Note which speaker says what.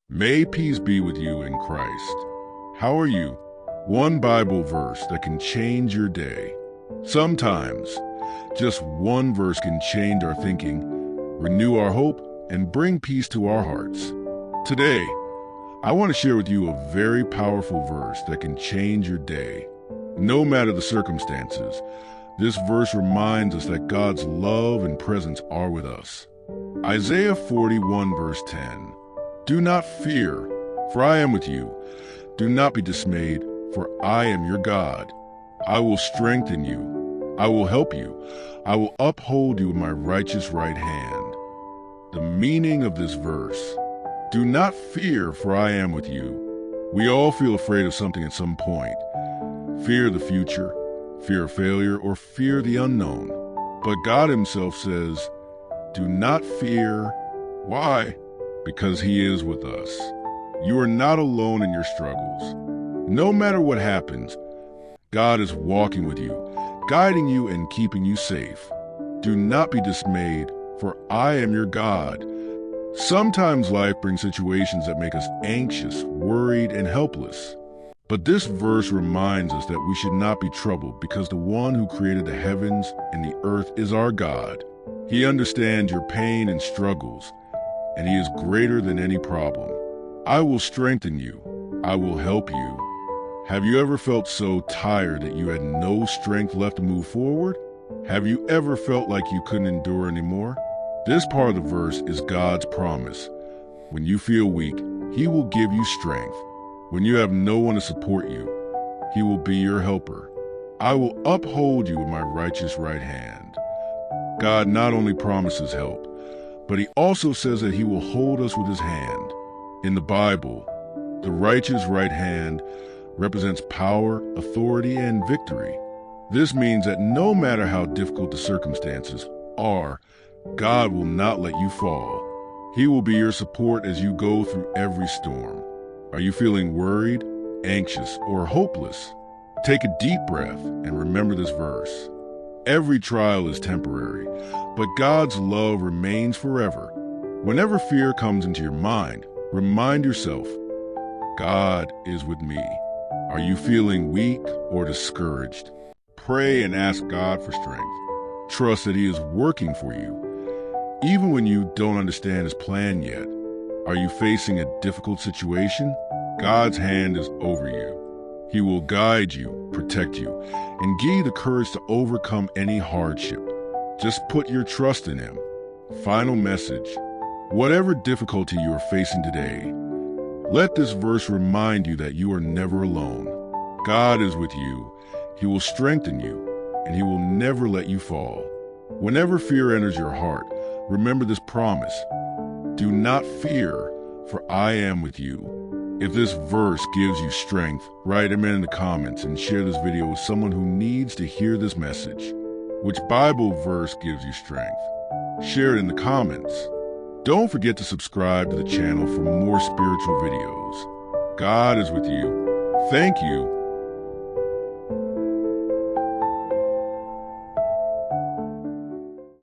Speaker 1: May peace be with you in Christ. How are you? One Bible verse that can change your day. Sometimes, just one verse can change our thinking, renew our hope, and bring peace to our hearts. Today, I want to share with you a very powerful verse that can change your day. No matter the circumstances, this verse reminds us that God's love and presence are with us. Isaiah 41 verse 10. Do not fear, for I am with you. Do not be dismayed, for I am your God. I will strengthen you. I will help you. I will uphold you with my righteous right hand. The meaning of this verse: do not fear, for I am with you. We all feel afraid of something at some point. Fear the future, fear of failure, or fear the unknown. But God himself says, do not fear. Why? Because he is with us. You are not alone in your struggles. No matter what happens, God is walking with you, guiding you and keeping you safe. Do not be dismayed, for I am your God. Sometimes life brings situations that make us anxious, worried, and helpless. But this verse reminds us that we should not be troubled because the one who created the heavens and the earth is our God. He understands your pain and struggles, and he is greater than any problem. I will strengthen you. I will help you. Have you ever felt so tired that you had no strength left to move forward? Have you ever felt like you couldn't endure anymore? This part of the verse is God's promise. When you feel weak, he will give you strength. When you have no one to support you, he will be your helper. I will uphold you with my righteous right hand. God not only promises help, but he also says that he will hold us with his hand. In the Bible, the righteous right hand represents power, authority, and victory. This means that no matter how difficult the circumstances are, God will not let you fall. He will be your support as you go through every storm. Are you feeling worried, anxious, or hopeless? Take a deep breath and remember this verse. Every trial is temporary, but God's love remains forever. Whenever fear comes into your mind, remind yourself, God is with me. Are you feeling weak or discouraged? Pray and ask God for strength. Trust that he is working for you, even when you don't understand his plan yet. Are you facing a difficult situation? God's hand is over you. He will guide you, protect you, and give you the courage to overcome any hardship. Just put your trust in him. Final message: whatever difficulty you are facing today, let this verse remind you that you are never alone. God is with you. He will strengthen you, and he will never let you fall. Whenever fear enters your heart, remember this promise: do not fear, for I am with you. If this verse gives you strength, write amen in the comments and share this video with someone who needs to hear this message. Which Bible verse gives you strength? Share it in the comments. Don't forget to subscribe to the channel for more spiritual videos. God is with you. Thank you